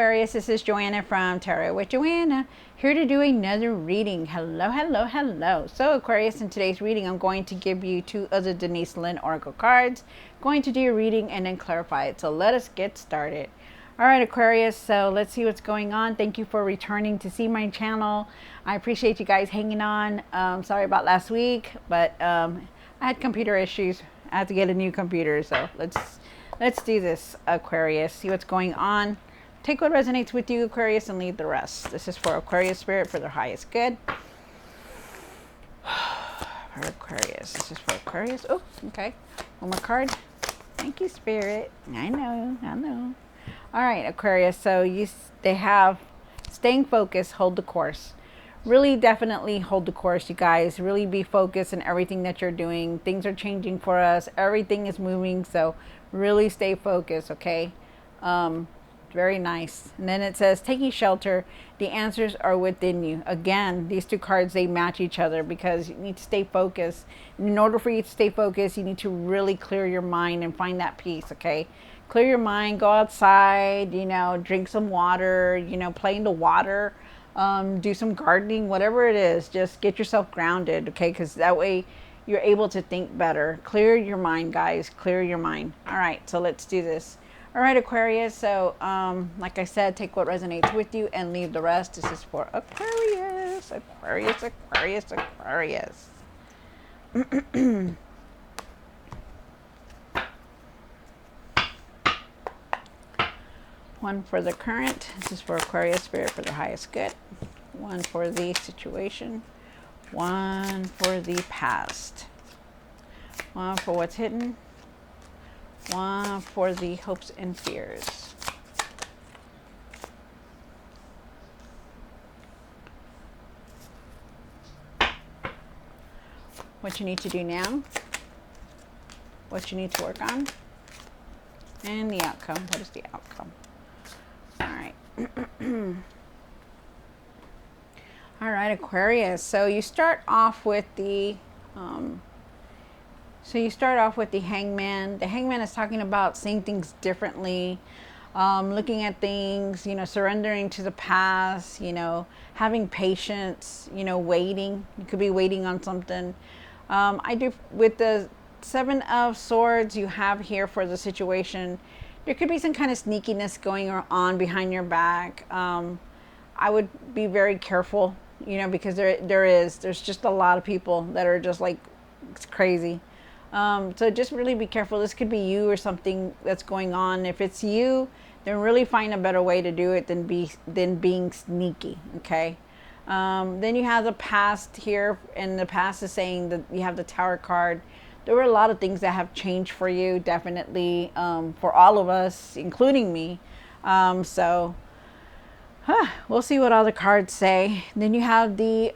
Aquarius, this is Joanna from Tarot with Joanna, here to do another reading. Hello, hello, hello. So Aquarius, in today's reading, I'm going to give you two of the Denise Lynn Oracle cards. Going to do your reading and then clarify it. So let us get started. All right, Aquarius, so let's see what's going on. Thank you for returning to see my channel. I appreciate you guys hanging on. Sorry about last week, but I had computer issues. I had to get a new computer, so let's do this, Aquarius. See what's going on. Take what resonates with you, Aquarius, and leave the rest. This is for Aquarius spirit for their highest good. For Aquarius. This is for Aquarius. Oh, okay. One more card. Thank you, Spirit. I know. All right, Aquarius. So they have staying focused, hold the course. Really definitely hold the course, you guys. Really be focused in everything that you're doing. Things are changing for us. Everything is moving, so really stay focused, okay? Very nice. And then it says, taking shelter, the answers are within you. Again, these two cards, they match each other because you need to stay focused. And in order for you to stay focused, you need to really clear your mind and find that peace, okay? Clear your mind, go outside, drink some water, play in the water. Do some gardening, whatever it is, just get yourself grounded, okay? Because that way you're able to think better. Clear your mind, guys. Clear your mind. All right, so let's do this. All right, Aquarius. So, like I said, take what resonates with you and leave the rest. This is for Aquarius. Aquarius. One for the current. This is for Aquarius spirit for the highest good. One for the situation. One for the past. One for what's hidden. One for the hopes and fears. What you need to do now. What you need to work on. And the outcome. What is the outcome? All right. All right, Aquarius. So you start off with the Hangman. The Hangman is talking about seeing things differently, looking at things, surrendering to the past, having patience, waiting. You could be waiting on something. I do with the Seven of Swords you have here for the situation. There could be some kind of sneakiness going on behind your back. I would be very careful, because there's just a lot of people that are just like, it's crazy. So just really be careful. This could be you or something that's going on. If it's you, then really find a better way to do it than being sneaky, okay? Then you have the past here, and the past is saying that you have the Tower card. There were a lot of things that have changed for you, definitely, for all of us, including me. We'll see what all the cards say. Then you have the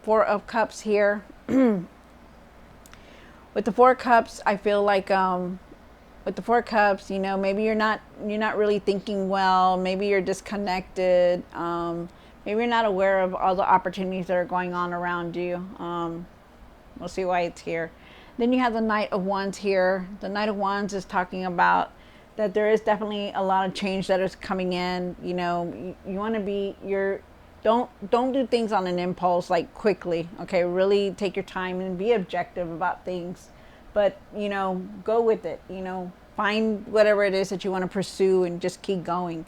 Four of Cups here. With the Four of Cups, I feel like with the Four of Cups, maybe you're not really thinking well. Maybe you're disconnected. Maybe you're not aware of all the opportunities that are going on around you. We'll see why it's here. Then you have the Knight of Wands here. The Knight of Wands is talking about that there is definitely a lot of change that is coming in. You want to be don't do things on an impulse, like quickly, okay? Really take your time and be objective about things, but go with it. Find whatever it is that you want to pursue and just keep going.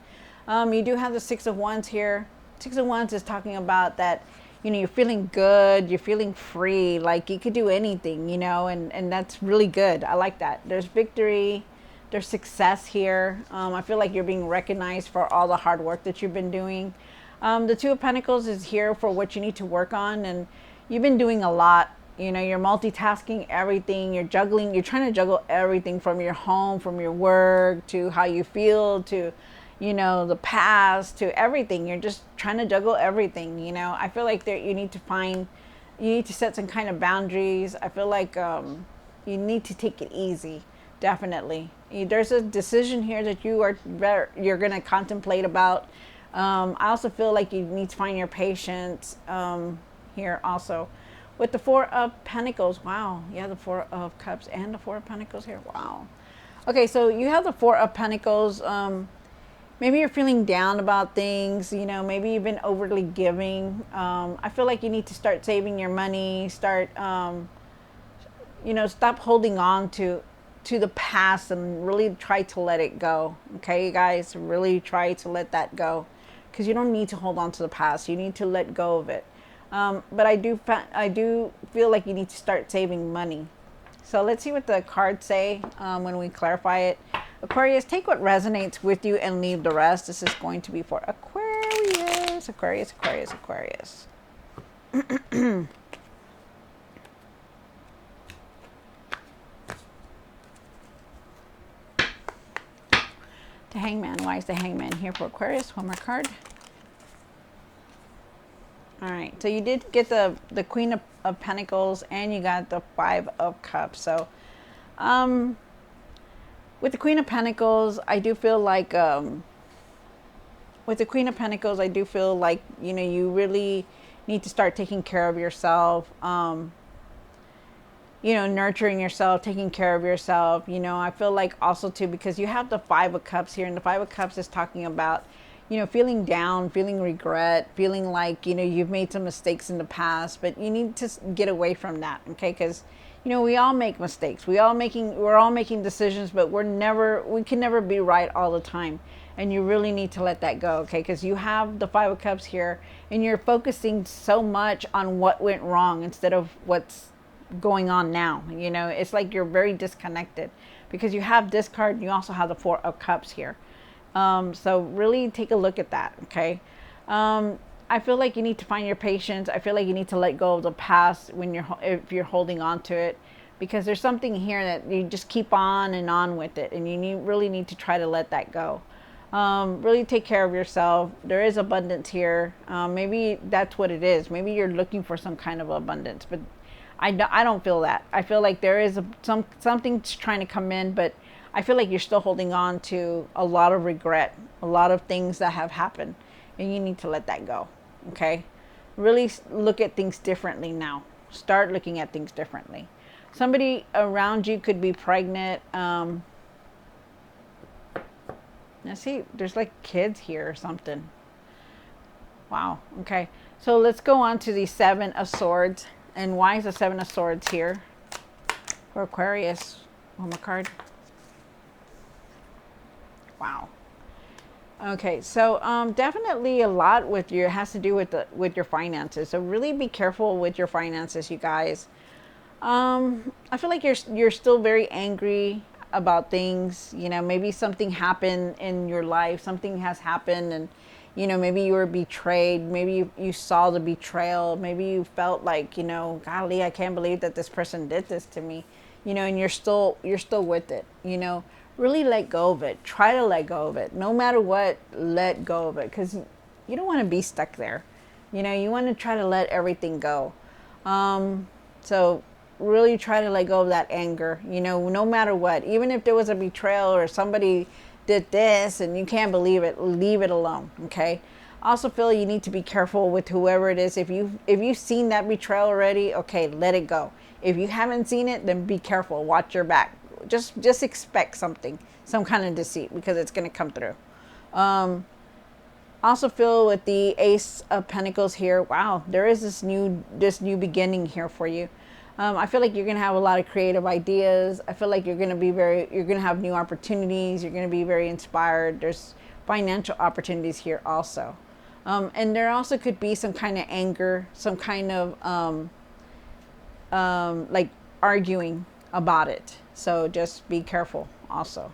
You do have the Six of Wands here. Six of Wands is talking about that you're feeling good, you're feeling free, like you could do anything, and that's really good. I like that. There's victory, there's success here. I feel like you're being recognized for all the hard work that you've been doing. The Two of Pentacles is here for what you need to work on, and you've been doing a lot. You're multitasking everything, you're trying to juggle everything, from your home, from your work, to how you feel, to the past, to everything. You're just trying to juggle everything. I feel like you need to set some kind of boundaries. I feel like you need to take it easy. Definitely. There's a decision here that you're going to contemplate about. I also feel like you need to find your patience here also. With the Four of Pentacles, wow. Yeah, the Four of Cups and the Four of Pentacles here. Wow. Okay, so you have the Four of Pentacles. maybe you're feeling down about things, you know, maybe you've been overly giving. I feel like you need to start saving your money, start, you know, stop holding on to the past and really try to let it go. Okay, you guys, really try to let that go, because you don't need to hold on to the past. You need to let go of it. But I do feel like you need to start saving money. So let's see what the cards say when we clarify it. Aquarius, take what resonates with you and leave the rest. This is going to be for Aquarius, Aquarius, Aquarius, Aquarius. The Hangman. Why is the Hangman here for Aquarius? One more card. All right. So you did get the Queen of Pentacles, and you got the Five of Cups. So, with the Queen of Pentacles, I do feel like with the Queen of Pentacles, I do feel like, you know, you really need to start taking care of yourself. You know, nurturing yourself, taking care of yourself. You know, I feel like also too, because you have the Five of Cups here, and the Five of Cups is talking about, you know, feeling down, feeling regret, feeling like, you know, you've made some mistakes in the past, but you need to get away from that, okay? Because, you know, we all make mistakes. We're all making decisions, but we can never be right all the time. And you really need to let that go, okay? Because you have the Five of Cups here, and you're focusing so much on what went wrong instead of what's going on now. You know, it's like you're very disconnected, because you have this card and you also have the Four of Cups here. So really take a look at that, okay? I feel like you need to find your patience. I feel like you need to let go of the past if you're holding on to it, because there's something here that you just keep on and on with it, and you really need to try to let that go. Really take care of yourself. There is abundance here. Maybe that's what it is. Maybe you're looking for some kind of abundance, but I don't feel that. I feel like there is something trying to come in, but I feel like you're still holding on to a lot of regret, a lot of things that have happened, and you need to let that go, okay? Really look at things differently now. Start looking at things differently. Somebody around you could be pregnant. Now see, there's like kids here or something. Wow, okay. So let's go on to the Seven of Swords. And why is the Seven of Swords here for Aquarius? One more card. Wow. Okay, so definitely a lot with you has to do with your finances. So really be careful with your finances, you guys. I feel like you're still very angry about things. You know, maybe something happened in your life. Something has happened, and you know, maybe you were betrayed. Maybe you saw the betrayal. Maybe you felt like, you know, golly, I can't believe that this person did this to me. You know, and you're still with it. You know, really let go of it. Try to let go of it. No matter what, let go of it, because you don't want to be stuck there. You know, you want to try to let everything go. So really try to let go of that anger. You know, no matter what, even if there was a betrayal or somebody did this and you can't believe it, leave it alone, okay? Also feel you need to be careful with whoever it is. If you've seen that betrayal already, okay, let it go. If you haven't seen it, then be careful. Watch your back. Just expect something, some kind of deceit, because it's going to come through. Also feel with the Ace of Pentacles here, wow, there is this new beginning here for you. I feel like you're going to have a lot of creative ideas. I feel like you're going to have new opportunities. You're going to be very inspired. There's financial opportunities here also. And there also could be some kind of anger, some kind of like arguing about it. So just be careful also.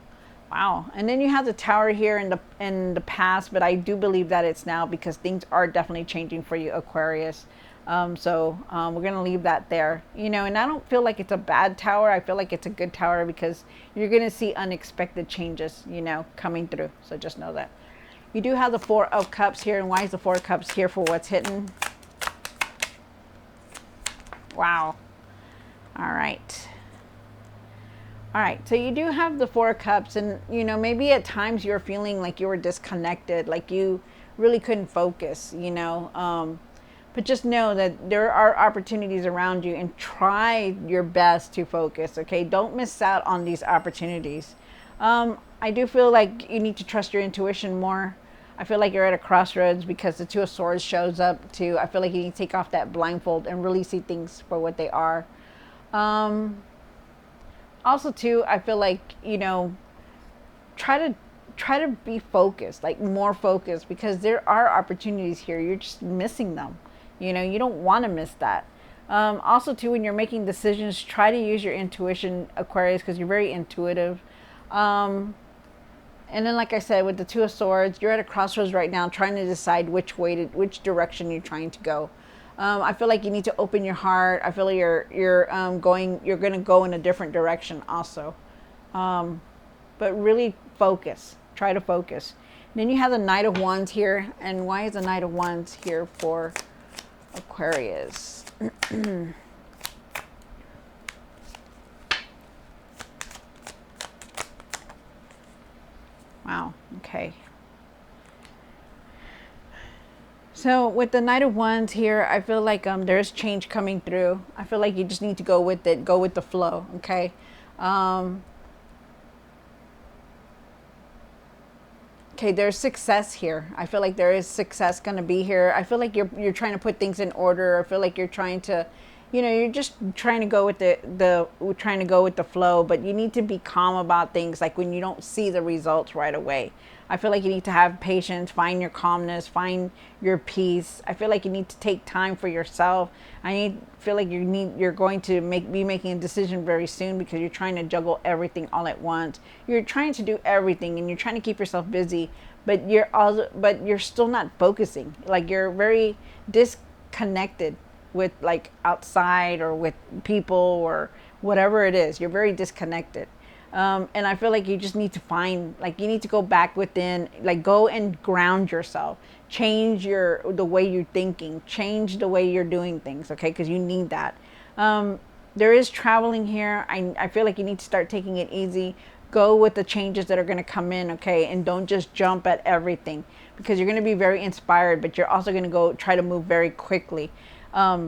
Wow. And then you have the Tower here in the past, but I do believe that it's now, because things are definitely changing for you, Aquarius. So we're going to leave that there, you know, and I don't feel like it's a bad tower. I feel like it's a good tower, because you're going to see unexpected changes, you know, coming through. So just know that. You do have the Four of Cups here. And why is the Four of Cups here for what's hidden? Wow. All right. All right. So you do have the Four of Cups, and, you know, maybe at times you're feeling like you were disconnected, like you really couldn't focus, you know, but just know that there are opportunities around you, and try your best to focus, okay? Don't miss out on these opportunities. I I do feel like you need to trust your intuition more. I feel like you're at a crossroads because the Two of Swords shows up too. I feel like you need to take off that blindfold and really see things for what they are. Um, Also too, I feel like, try to try to be focused, like more focused, because there are opportunities here. You're just missing them. You don't want to miss that. Also too, when you're making decisions, try to use your intuition, Aquarius, because you're very intuitive. Um, and then, like I said, with the Two of Swords, you're at a crossroads right now, trying to decide which direction you're trying to go. I feel like you need to open your heart. I feel like you're going to go in a different direction also. Um, but really focus. Try to focus. Then you have the Knight of Wands here. And why is the Knight of Wands here for Aquarius? Wow. Okay. So with the Knight of Wands here, I feel like there's change coming through. I feel like you just need to go with it, go with the flow. Okay. Um, okay, there's success here. I feel like there is success going to be here. I feel like you're trying to put things in order. I feel like you're trying to, you're just trying to go with the trying to go with the flow, but you need to be calm about things like when you don't see the results right away. I feel like you need to have patience, find your calmness, find your peace. I feel like you need to take time for yourself. Feel like you're going to be making a decision very soon because you're trying to juggle everything all at once. You're trying to do everything and you're trying to keep yourself busy, but you're still not focusing. Like you're very disconnected with like outside or with people or whatever it is. You're very disconnected. And I feel like you just need to you need to go back within, like go and ground yourself, change the way you're thinking, change the way you're doing things. Okay. Cause you need that. There is traveling here. I feel like you need to start taking it easy, go with the changes that are going to come in. Okay. And don't just jump at everything because you're going to be very inspired, but you're also going to go try to move very quickly.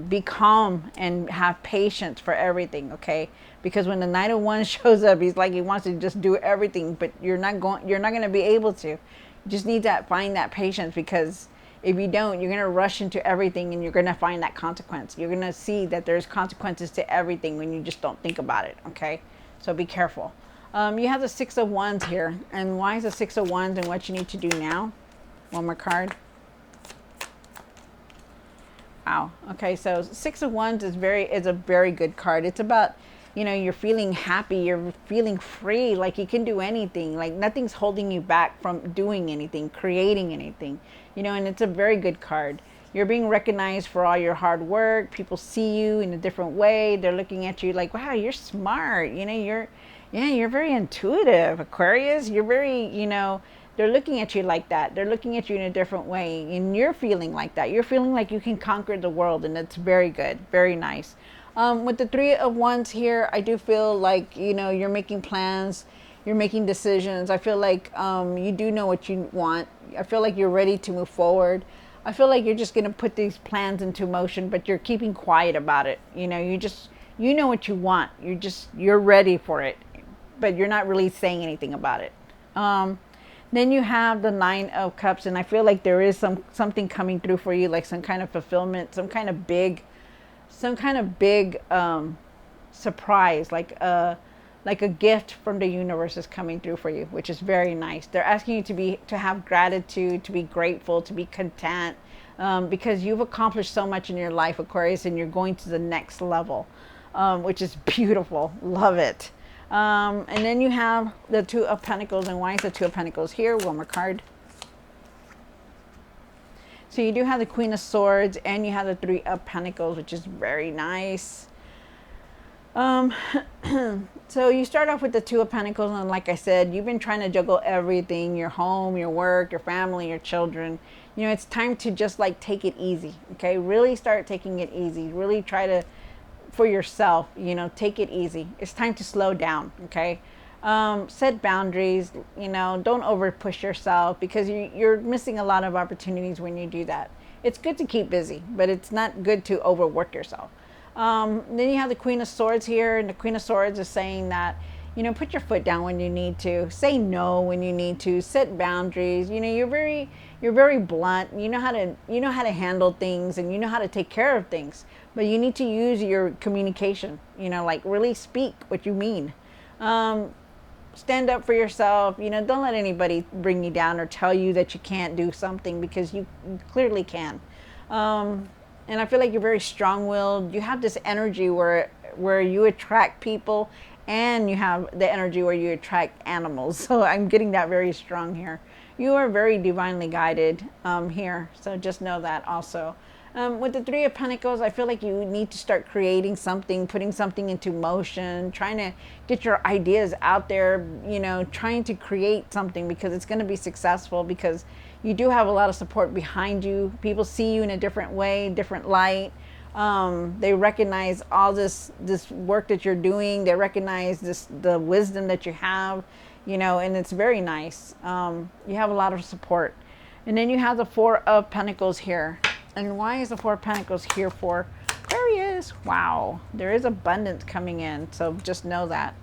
Be calm and have patience for everything. Okay. Because when the Knight of Wands shows up, he's like, he wants to just do everything, but you're not going to be able to. You just need to find that patience, because if you don't, you're going to rush into everything and you're going to find that consequence. You're going to see that there's consequences to everything when you just don't think about it. Okay. So be careful. You have the Six of Wands here. And why is the Six of Wands and what you need to do now? One more card. Wow. Okay. So Six of Wands is a very good card. It's about, you're feeling happy, you're feeling free, like you can do anything, like nothing's holding you back from doing anything, creating anything, and it's a very good card. You're being recognized for all your hard work. People see you in a different way. They're looking at you like, wow, you're smart. You're very intuitive, Aquarius. You're very, they're looking at you like that. They're looking at you in a different way. And you're feeling like that. You're feeling like you can conquer the world. And it's very good. Very nice. With the Three of Wands here, I do feel like, you're making plans, you're making decisions. I feel like you do know what you want. I feel like you're ready to move forward. I feel like you're just going to put these plans into motion, but you're keeping quiet about it. You know what you want. You're ready for it, but you're not really saying anything about it. Then you have the Nine of Cups, and I feel like there is something coming through for you, like some kind of fulfillment, some kind of big surprise, like a gift from the universe is coming through for you, which is very nice. They're asking you to have gratitude, to be grateful, to be content, because you've accomplished so much in your life, Aquarius, and you're going to the next level, which is beautiful. Love it. And then you have the Two of Pentacles. And why is the Two of Pentacles here? One more card. So you do have the Queen of Swords and you have the Three of Pentacles, which is very nice. So you start off with the Two of Pentacles, and like I said, you've been trying to juggle everything, your home, your work, your family, your children. It's time to just like take it easy. Okay. Really start taking it easy. Really try to, for yourself, take it easy. It's time to slow down. Okay. Set boundaries, don't over push yourself, because you're missing a lot of opportunities when you do that. It's good to keep busy, but it's not good to overwork yourself. Then you have the Queen of Swords here, and the Queen of Swords is saying that, You know, put your foot down when you need to. Say no when you need to. Set boundaries. You know, you're very blunt. You know how to handle things, and you know how to take care of things. But you need to use your communication. You know, like really speak what you mean. Stand up for yourself. You know, don't let anybody bring you down or tell you that you can't do something, because you clearly can. And I feel like you're very strong-willed. You have this energy where you attract people, and you have the energy where you attract animals. So I'm getting that very strong here. You are very divinely guided here. So just know that also. With the Three of Pentacles, I feel like you need to start creating something, putting something into motion, trying to get your ideas out there, you know, trying to create something, because it's going to be successful, because you do have a lot of support behind you. People see you in a different way, different light. They recognize all this work that you're doing. They recognize the wisdom that you have, you know, and it's very nice. You have a lot of support. And then you have the Four of Pentacles here. And why is the Four of Pentacles here for Aquarius? Wow, there is abundance coming in, so just know that.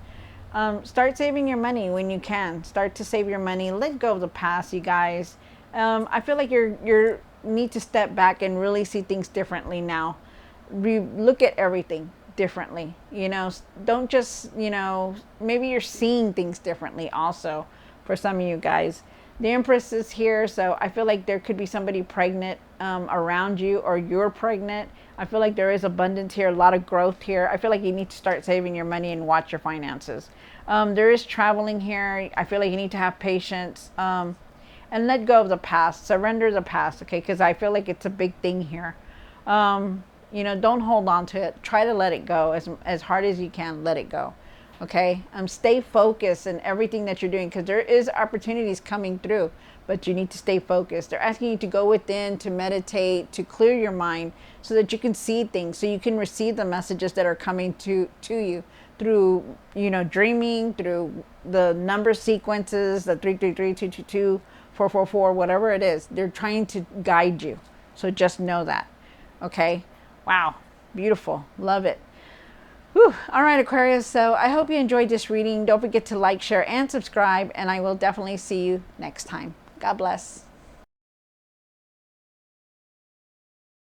Start saving your money when you can. Start to save your money. Let go of the past, you guys. I feel like you need to step back and really see things differently now. Look at everything differently. You know, don't just, you know, maybe you're seeing things differently also for some of you guys. The Empress is here, so I feel like there could be somebody pregnant around you, or you're pregnant. I feel like there is abundance here, a lot of growth here. I feel like you need to start saving your money and watch your finances. There is traveling here. I feel like you need to have patience and let go of the past. Surrender the past, okay? Because I feel like it's a big thing here. You know, don't hold on to it. Try to let it go as hard as you can. Let it go. Okay, stay focused in everything that you're doing, because there is opportunities coming through, but you need to stay focused. They're asking you to go within, to meditate, to clear your mind, so that you can see things, so you can receive the messages that are coming to you through, you know, dreaming, through the number sequences, the 333, 222, 444, whatever it is. They're trying to guide you. So just know that. Okay. Wow. Beautiful. Love it. Whew. All right, Aquarius. So I hope you enjoyed this reading. Don't forget to like, share, and subscribe. And I will definitely see you next time. God bless.